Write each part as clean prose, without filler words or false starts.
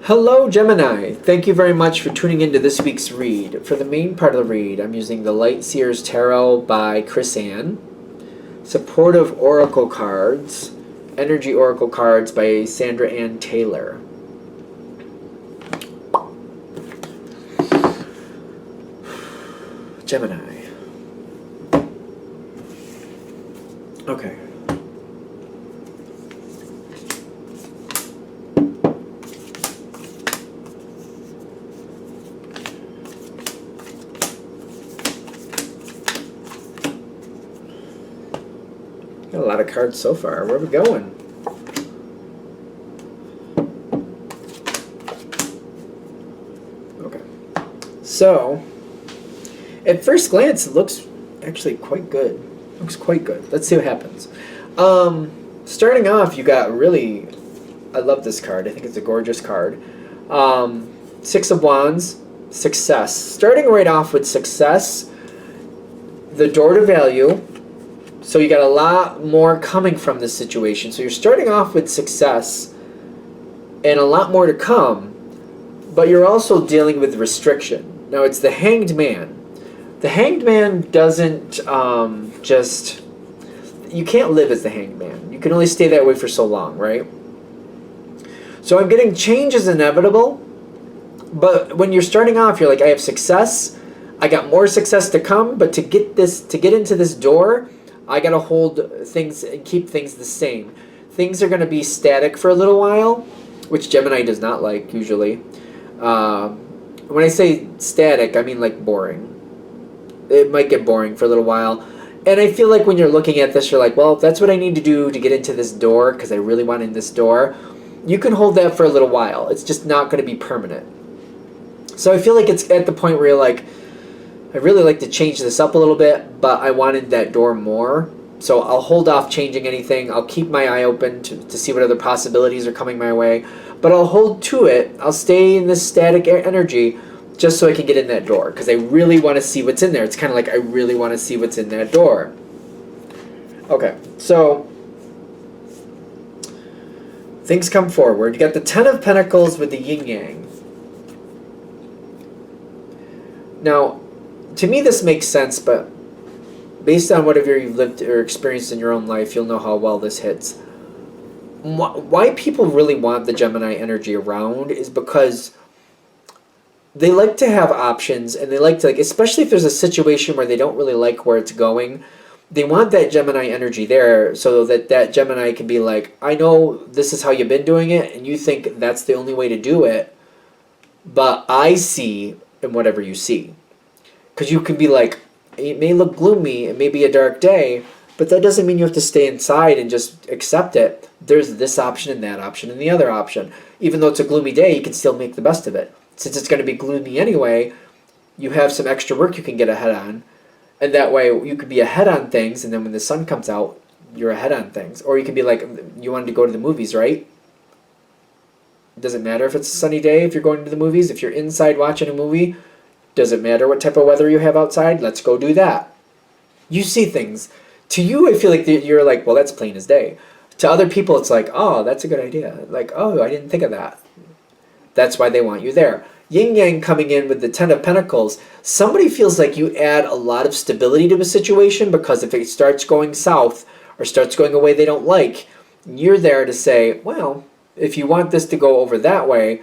Hello, Gemini. Thank you very much for tuning into this week's read. For the main part of the read, I'm using the Light Seers Tarot by Chris Ann, Supportive Oracle Cards, Energy Oracle Cards by Sandra Ann Taylor. Gemini. Okay. Got a lot of cards so far. Where are we going? Okay. So, at first glance, it looks actually quite good. Looks quite good. Let's see what happens. Starting off, you got really... I love this card. I think it's a gorgeous card. Six of Wands, success. Starting right off with success, the door to value. So you got a lot more coming from this situation. So you're starting off with success and a lot more to come, but you're also dealing with restriction. Now it's the Hanged Man. The Hanged Man doesn't just... You can't live as the Hanged Man. You can only stay that way for so long, right? So I'm getting change is inevitable, but when you're starting off, you're like, I have success. I got more success to come, but to get into this door, I gotta hold things and keep things the same. Things are gonna be static for a little while, which Gemini does not like usually. When I say static, I mean like boring. It might get boring for a little while. And I feel like when you're looking at this, you're like, well, if that's what I need to do to get into this door, because I really want in this door, you can hold that for a little while. It's just not going to be permanent. So I feel like it's at the point where you're like, I really like to change this up a little bit, but I wanted that door more. So I'll hold off changing anything. I'll keep my eye open to see what other possibilities are coming my way. But I'll hold to it. I'll stay in this static energy just so I can get in that door. Because I really want to see what's in there. It's kind of like I really want to see what's in that door. Okay, so things come forward. You got the Ten of Pentacles with the Yin Yang. Now, to me this makes sense, but based on whatever you've lived or experienced in your own life, you'll know how well this hits. Why people really want the Gemini energy around is because they like to have options, and they like to, especially if there's a situation where they don't really like where it's going, they want that Gemini energy there so that Gemini can be like, I know this is how you've been doing it, and you think that's the only way to do it, but I see in whatever you see. Because you can be like, it may look gloomy, it may be a dark day, but that doesn't mean you have to stay inside and just accept it. There's this option and that option and the other option. Even though it's a gloomy day, you can still make the best of it. Since it's going to be gloomy anyway, you have some extra work you can get ahead on. And that way you could be ahead on things, and then when the sun comes out, you're ahead on things. Or you can be like, you wanted to go to the movies, right? It doesn't matter if it's a sunny day if you're going to the movies. If you're inside watching a movie, doesn't matter what type of weather you have outside, let's go do that. You see things. To you, I feel like you're like, well, that's plain as day. To other people, it's like, oh, that's a good idea. Like, oh, I didn't think of that. That's why they want you there. Yin Yang coming in with the Ten of Pentacles, somebody feels like you add a lot of stability to a situation, because if it starts going south or starts going a way they don't like, you're there to say, well, if you want this to go over that way,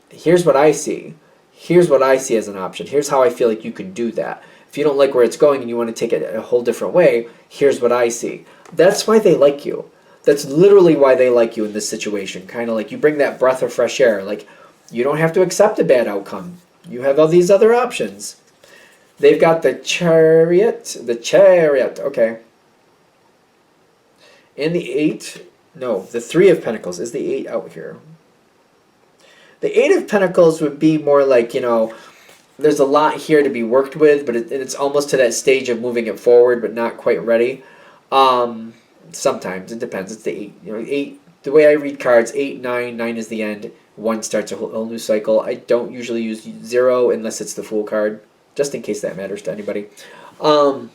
here's what I see. Here's what I see as an option. Here's how I feel like you can do that. If you don't like where it's going and you want to take it a whole different way, here's what I see. That's why they like you. That's literally why they like you in this situation. Kind of like you bring that breath of fresh air. Like, you don't have to accept a bad outcome. You have all these other options. They've got the Chariot. The Chariot. Okay. And the 8. No, the 3 of Pentacles. Is the 8 out here? The 8 of Pentacles would be more like, there's a lot here to be worked with, but it's almost to that stage of moving it forward, but not quite ready. Sometimes. It depends. It's the 8. 8. The way I read cards, 8, 9, 9 is the end. 1 starts a whole new cycle. I don't usually use 0 unless it's the Fool card, just in case that matters to anybody. When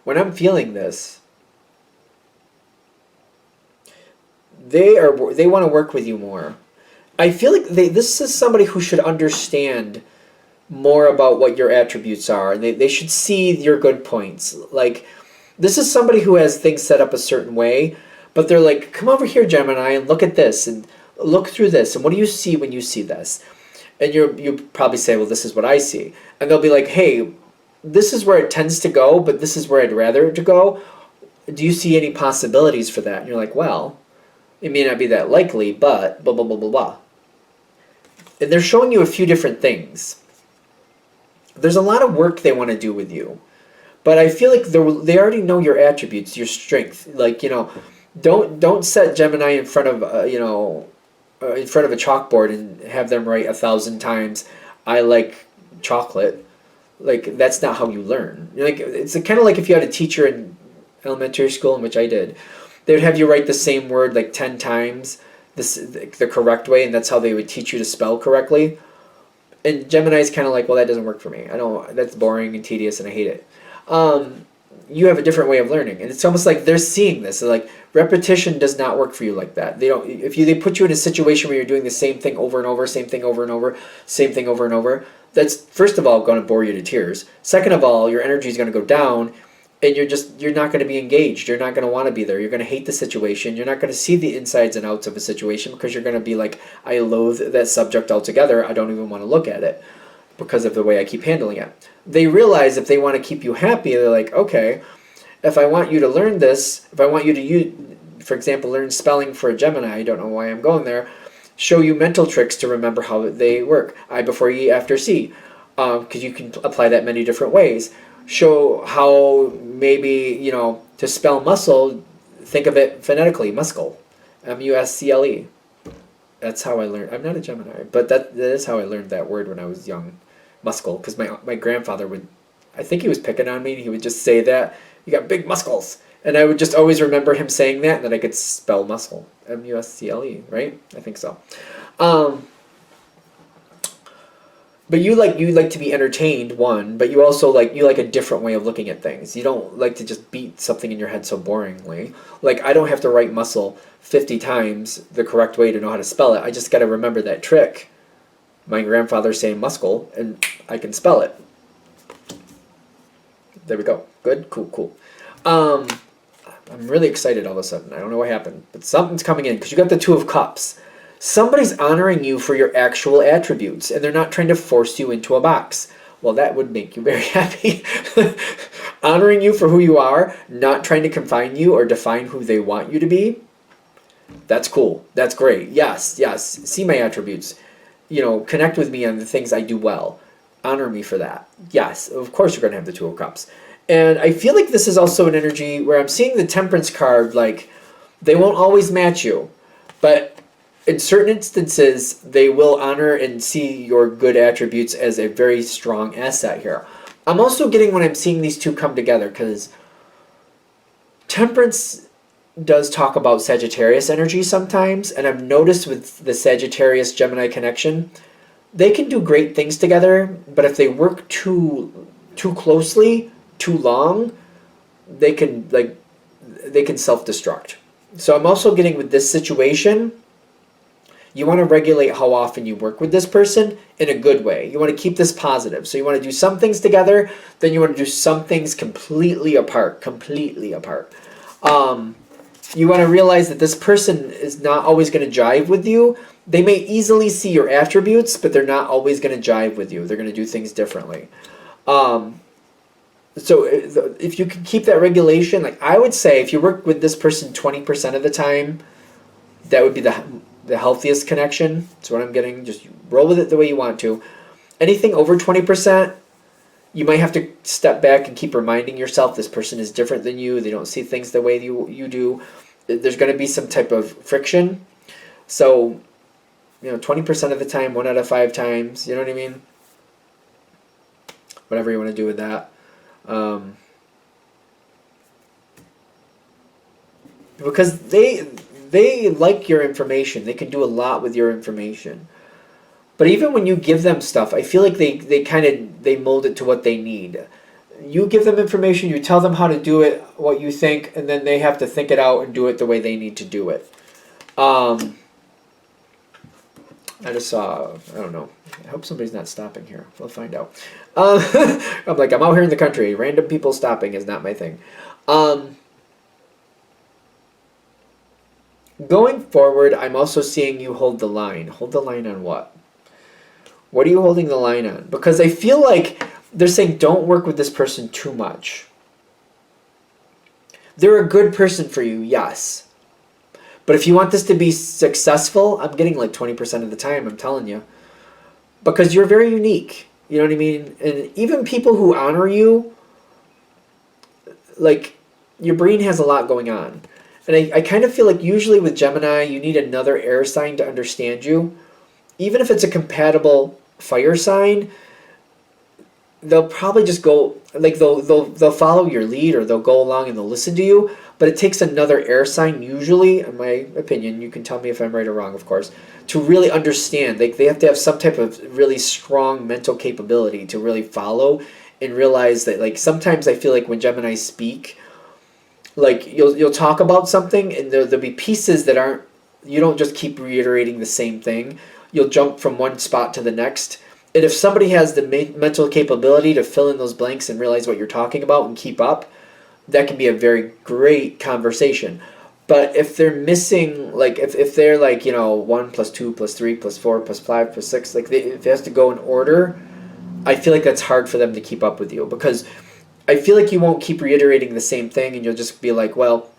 I'm feeling this, they want to work with you more. I feel like this is somebody who should understand more about what your attributes are, and they should see your good points. Like, this is somebody who has things set up a certain way, but they're like, come over here, Gemini, and look at this, and look through this, and what do you see when you see this? And you probably say, well, this is what I see. And they'll be like, hey, this is where it tends to go, but this is where I'd rather it to go. Do you see any possibilities for that? And you're like, well, it may not be that likely, but blah, blah, blah, blah, blah. And they're showing you a few different things. There's a lot of work they want to do with you. But I feel like they already know your attributes, your strength. Like, don't set Gemini in front of, in front of a chalkboard and have them write 1,000 times, I like chocolate. Like, that's not how you learn. Like, it's kind of like if you had a teacher in elementary school, in which I did, they would have you write the same word like 10 times the correct way, and that's how they would teach you to spell correctly. And Gemini's kind of like, well, that doesn't work for me. That's boring and tedious, and I hate it. You have a different way of learning, and it's almost like they're seeing this. They're like, repetition does not work for you like that. They don't. If they put you in a situation where you're doing the same thing over and over, same thing over and over, same thing over and over, that's, first of all, going to bore you to tears. Second of all, your energy is going to go down, and you're not going to be engaged. You're not going to want to be there. You're going to hate the situation. You're not going to see the insides and outs of a situation, because you're going to be like, I loathe that subject altogether. I don't even want to look at it because of the way I keep handling it. They realize if they want to keep you happy, they're like, okay, if I want you to learn this, if I want you to use, for example, learn spelling for a Gemini, I don't know why I'm going there, show you mental tricks to remember how they work. I before E after C, because you can apply that many different ways. Show how maybe, to spell muscle, think of it phonetically, muscle, M-U-S-C-L-E. That's how I learned. I'm not a Gemini, but that is how I learned that word when I was young, muscle, because my grandfather would, I think he was picking on me, and he would just say that, you got big muscles. And I would just always remember him saying that, and then I could spell muscle, M-U-S-C-L-E, right? I think so. But you like to be entertained, one, but you also like a different way of looking at things. You don't like to just beat something in your head so boringly. Like, I don't have to write muscle 50 times the correct way to know how to spell it. I just got to remember that trick. My grandfather's saying muscle, and I can spell it. There we go. Good? Cool. I'm really excited all of a sudden. I don't know what happened, but something's coming in, because you got the Two of Cups. Somebody's honoring you for your actual attributes, and they're not trying to force you into a box. Well, that would make you very happy. Honoring you for who you are, not trying to confine you or define who they want you to be. That's cool. That's great. Yes. See my attributes. Connect with me on the things I do well. Honor me for that. Yes, of course you're going to have the Two of Cups. And I feel like this is also an energy where I'm seeing the Temperance card, like, they won't always match you, but in certain instances, they will honor and see your good attributes as a very strong asset here. I'm also getting, when I'm seeing these two come together, because Temperance does talk about Sagittarius energy sometimes, and I've noticed with the Sagittarius-Gemini connection, they can do great things together, but if they work too closely, too long, they can self-destruct. So I'm also getting with this situation, you want to regulate how often you work with this person in a good way. You want to keep this positive. So you want to do some things together, then you want to do some things completely apart. You want to realize that this person is not always going to jive with you. They may easily see your attributes, but they're not always going to jive with you. They're going to do things differently. So if you can keep that regulation, like I would say, if you work with this person 20% of the time, that would be the healthiest connection. That's what I'm getting. Just roll with it the way you want to. Anything over 20%, you might have to step back and keep reminding yourself this person is different than you. They don't see things the way you do. There's going to be some type of friction. So, 20% of the time, 1 out of 5 times, you know what I mean? Whatever you want to do with that. Because they like your information. They can do a lot with your information. But even when you give them stuff, I feel like they mold it to what they need. You give them information, you tell them how to do it, what you think, and then they have to think it out and do it the way they need to do it. Um, I just saw, I don't know. I hope somebody's not stopping here. We'll find out. I'm like, I'm out here in the country. Random people stopping is not my thing. Going forward, I'm also seeing you hold the line. Hold the line on what? What are you holding the line on? Because I feel like they're saying don't work with this person too much. They're a good person for you, yes. But if you want this to be successful, I'm getting like 20% of the time, I'm telling you. Because you're very unique. You know what I mean? And even people who honor you, like, your brain has a lot going on. And I kind of feel like usually with Gemini, you need another air sign to understand you. Even if it's a compatible fire sign, they'll probably just go, like, they'll follow your lead, or they'll go along and they'll listen to you. But it takes another air sign, usually, in my opinion, you can tell me if I'm right or wrong, of course, to really understand. Like, they have to have some type of really strong mental capability to really follow and realize that, like, sometimes I feel like when Gemini speak, like, you'll talk about something and there'll be pieces that aren't, you don't just keep reiterating the same thing. You'll jump from one spot to the next. And if somebody has the mental capability to fill in those blanks and realize what you're talking about and keep up, that can be a very great conversation. But if they're missing, like, if they're like, 1 plus 2 plus 3 plus 4 plus 5 plus 6, like, if it has to go in order, I feel like that's hard for them to keep up with you, because I feel like you won't keep reiterating the same thing, and you'll just be like, well,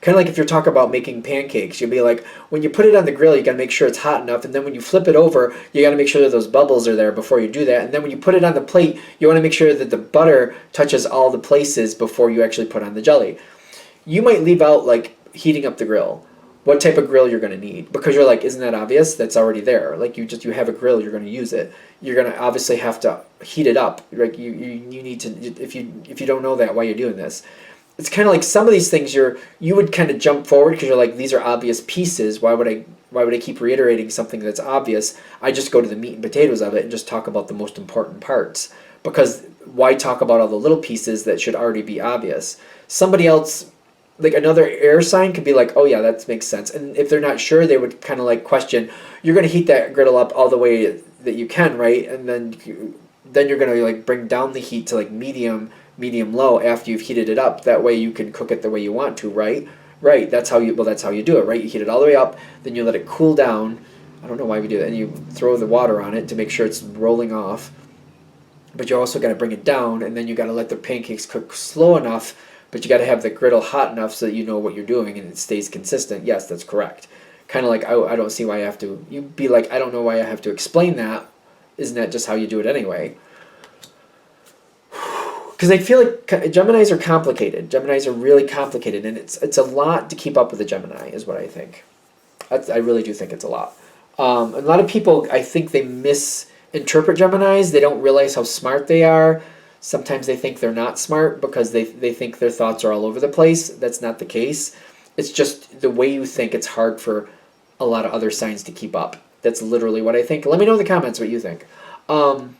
kind of like if you're talking about making pancakes, you'll be like, when you put it on the grill, you got to make sure it's hot enough, and then when you flip it over, you got to make sure that those bubbles are there before you do that, and then when you put it on the plate, you want to make sure that the butter touches all the places before you actually put on the jelly. You might leave out, like, heating up the grill. What type of grill you're going to need, because you're like, isn't that obvious? That's already there. Like, you have a grill, you're going to use it. You're going to obviously have to heat it up. Like, you need to, if you don't know that, why you're doing this. It's kind of like some of these things you would kind of jump forward because you're like, these are obvious pieces. Why would I keep reiterating something that's obvious? I just go to the meat and potatoes of it and just talk about the most important parts, because why talk about all the little pieces that should already be obvious? Somebody else, like another air sign, could be like, oh yeah, that makes sense. And if they're not sure, they would kind of like question, you're going to heat that griddle up all the way that you can, right? And then you're going to like bring down the heat to like medium low after you've heated it up. That way you can cook it the way you want to, right? Right. That's how you do it, right? You heat it all the way up, then you let it cool down. I don't know why we do that. And you throw the water on it to make sure it's rolling off. But you also got to bring it down, and then you got to let the pancakes cook slow enough, but you got to have the griddle hot enough so that you know what you're doing and it stays consistent. Yes, that's correct. Kind of like, I don't see why I have to. You'd be like, I don't know why I have to explain that. Isn't that just how you do it anyway? Because I feel like Geminis are complicated. Geminis are really complicated, and it's a lot to keep up with a Gemini, is what I think. I really do think it's a lot. A lot of people, I think they misinterpret Geminis. They don't realize how smart they are. Sometimes they think they're not smart because they think their thoughts are all over the place. That's not the case. It's just the way you think. It's hard for a lot of other signs to keep up. That's literally what I think. Let me know in the comments what you think. And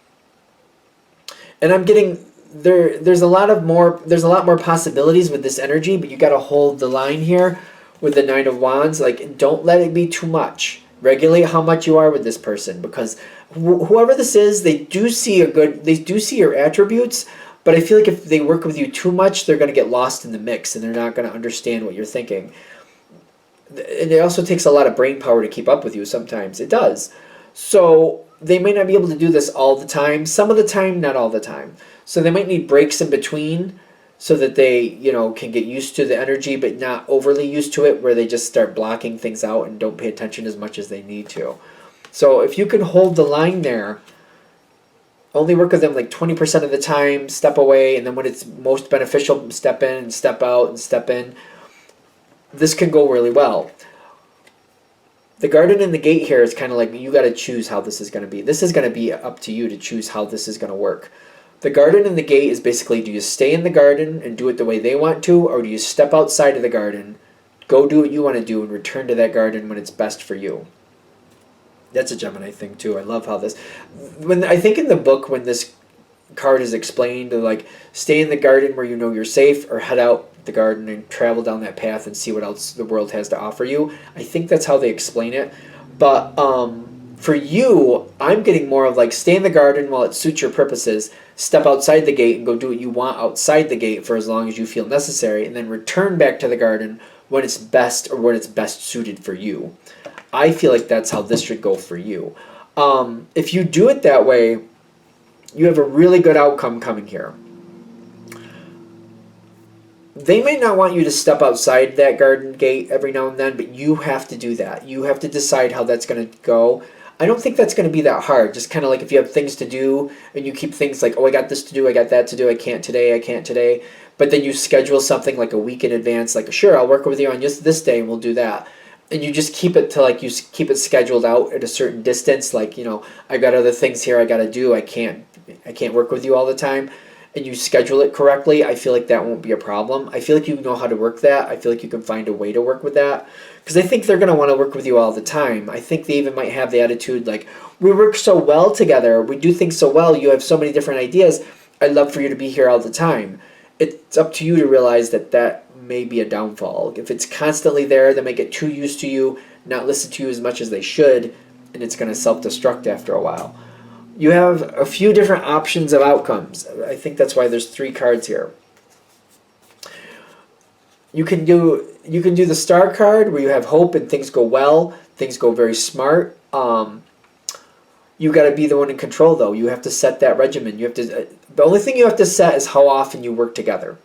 I'm getting there's a lot more possibilities with this energy, but you got to hold the line here with the Nine of Wands. Like, don't let it be too much. Regulate how much you are with this person, because whoever this is, they do see your attributes, but I feel like if they work with you too much, they're going to get lost in the mix and they're not going to understand what you're thinking. And it also takes a lot of brain power to keep up with you. Sometimes it does. So they may not be able to do this all the time. Some of the time, not all the time. So they might need breaks in between so that they, can get used to the energy, but not overly used to it, where they just start blocking things out and don't pay attention as much as they need to. So if you can hold the line there, only work with them like 20% of the time, step away, and then when it's most beneficial, step in and step out and step in. This can go really well. The garden and the gate here is kind of like, you got to choose how this is going to be. This is going to be up to you to choose how this is going to work. The garden and the gate is basically, do you stay in the garden and do it the way they want to, or do you step outside of the garden, go do what you want to do, and return to that garden when it's best for you? That's a Gemini thing too. I love how this, I think in the book, when this card is explained, like, stay in the garden where you know you're safe, or head out the garden and travel down that path and see what else the world has to offer you. I think that's how they explain it. But for you, I'm getting more of like stay in the garden while it suits your purposes, step outside the gate and go do what you want outside the gate for as long as you feel necessary, and then return back to the garden when it's best or when it's best suited for you. I feel like that's how this should go for you. If you do it that way, you have a really good outcome coming here. They may not want you to step outside that garden gate every now and then, but you have to do that. You have to decide how that's going to go. I don't think that's going to be that hard. Just kind of like if you have things to do and you keep things like, oh, I got this to do, I got that to do, I can't today. But then you schedule something like a week in advance, like, sure, I'll work with you on just this day and we'll do that. And you just keep it to like, you keep it scheduled out at a certain distance. Like, I've got other things here I got to do. I can't work with you all the time. And you schedule it correctly, I feel like that won't be a problem. I feel like you know how to work that. I feel like you can find a way to work with that. Because I think they're going to want to work with you all the time. I think they even might have the attitude like, we work so well together, we do things so well, you have so many different ideas, I'd love for you to be here all the time. It's up to you to realize that that may be a downfall. If it's constantly there, they may get too used to you, not listen to you as much as they should, and it's going to self-destruct after a while. You have a few different options of outcomes. I think that's why there's 3 cards here. You can do the star card where you have hope and things go well, things go very smart. You got to be the one in control though. You have to set that regimen. The only thing you have to set is how often you work together.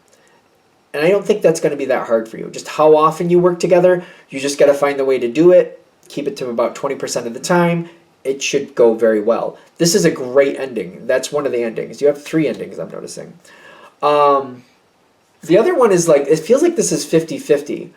And I don't think that's going to be that hard for you. Just how often you work together, you just got to find the way to do it. Keep it to about 20% of the time. It should go very well. This is a great ending. That's one of the endings. You have 3 endings, I'm noticing. The other one is like, it feels like this is 50-50.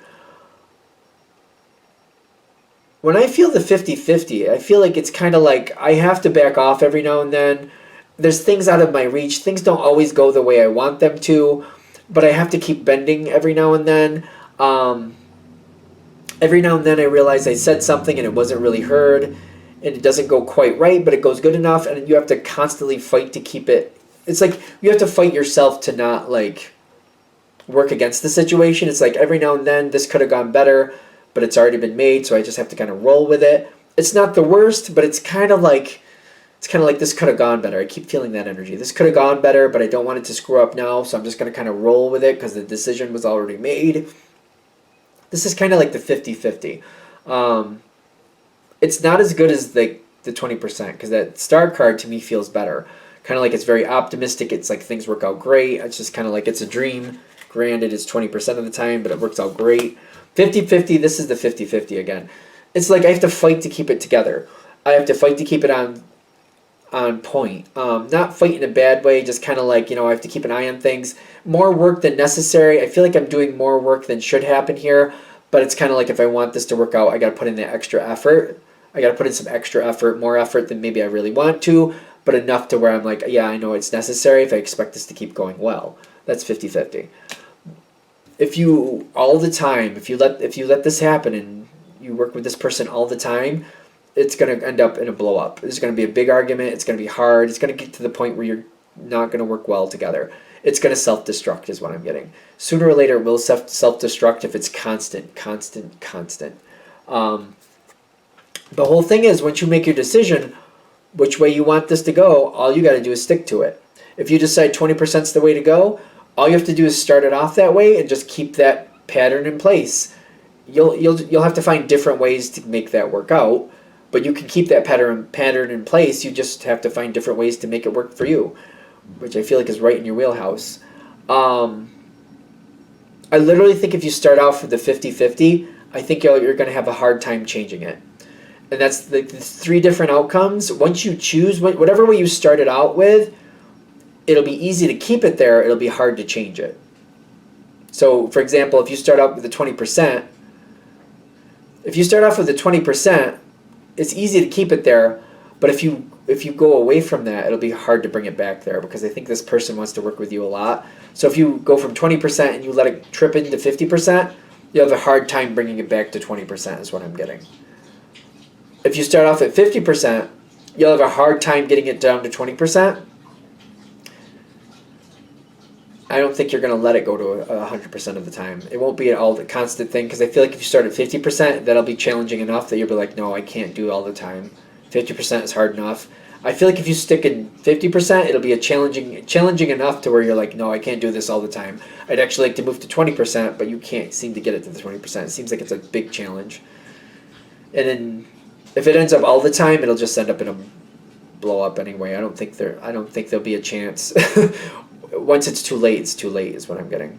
When I feel the 50-50, I feel like it's kind of like I have to back off every now and then. There's things out of my reach. Things don't always go the way I want them to, but I have to keep bending every now and then. Every now and then I realize I said something and it wasn't really heard. And it doesn't go quite right, but it goes good enough, and you have to constantly fight to keep it. It's like you have to fight yourself to not like work against the situation. It's like every now and then this could have gone better, but it's already been made, so I just have to kind of roll with it. It's not the worst, but it's kind of like this could have gone better. I keep feeling that energy. This could have gone better, but I don't want it to screw up now, so I'm just going to kind of roll with it because the decision was already made. This is kind of like the 50-50. It's not as good as the 20% because that star card to me feels better. Kind of like it's very optimistic. It's like things work out great. It's just kind of like it's a dream. Granted, it's 20% of the time, but it works out great. 50-50, this is the 50-50 again. It's like I have to fight to keep it together. I have to fight to keep it on point. Not fight in a bad way, just kind of like, I have to keep an eye on things. More work than necessary. I feel like I'm doing more work than should happen here, but it's kind of like if I want this to work out, I got to put in that extra effort. I got to put in some extra effort, more effort than maybe I really want to, but enough to where I'm like, yeah, I know it's necessary if I expect this to keep going well. That's 50-50. If you let this happen and you work with this person all the time, it's going to end up in a blow up. There's going to be a big argument. It's going to be hard. It's going to get to the point where you're not going to work well together. It's going to self-destruct is what I'm getting. Sooner or later it will self-destruct if it's constant. The whole thing is once you make your decision which way you want this to go, all you got to do is stick to it. If you decide 20% is the way to go, all you have to do is start it off that way and just keep that pattern in place. You'll have to find different ways to make that work out, but you can keep that pattern in place. You just have to find different ways to make it work for you, which I feel like is right in your wheelhouse. I literally think if you start off with the 50-50, I think you're going to have a hard time changing it. And that's the 3 different outcomes. Once you choose, whatever way you started out with, it'll be easy to keep it there. It'll be hard to change it. So, for example, if you start out with the 20%, it's easy to keep it there. But if you go away from that, it'll be hard to bring it back there because I think this person wants to work with you a lot. So if you go from 20% and you let it trip into 50%, you'll have a hard time bringing it back to 20% is what I'm getting. If you start off at 50%, you'll have a hard time getting it down to 20%. I don't think you're going to let it go to 100% of the time. It won't be all the constant thing, because I feel like if you start at 50%, that'll be challenging enough that you'll be like, no, I can't do it all the time. 50% is hard enough. I feel like if you stick in 50%, it'll be challenging enough to where you're like, no, I can't do this all the time. I'd actually like to move to 20%, but you can't seem to get it to the 20%. It seems like it's a big challenge. And then if it ends up all the time, it'll just end up in a blow up anyway. I don't think there'll be a chance. Once it's too late is what I'm getting.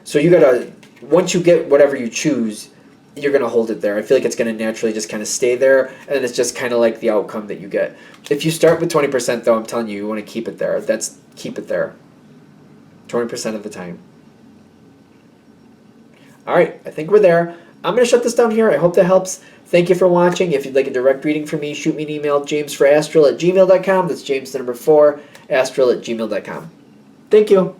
So you gotta, once you get whatever you choose, you're gonna hold it there. I feel like it's gonna naturally just kind of stay there, and it's just kind of like the outcome that you get. If you start with 20%, though, I'm telling you, you want to keep it there. Keep it there. 20% of the time. All right, I think we're there. I'm gonna shut this down here. I hope that helps. Thank you for watching. If you'd like a direct reading from me, shoot me an email, jamesforastral@gmail.com. That's James the number 4, astral@gmail.com. Thank you.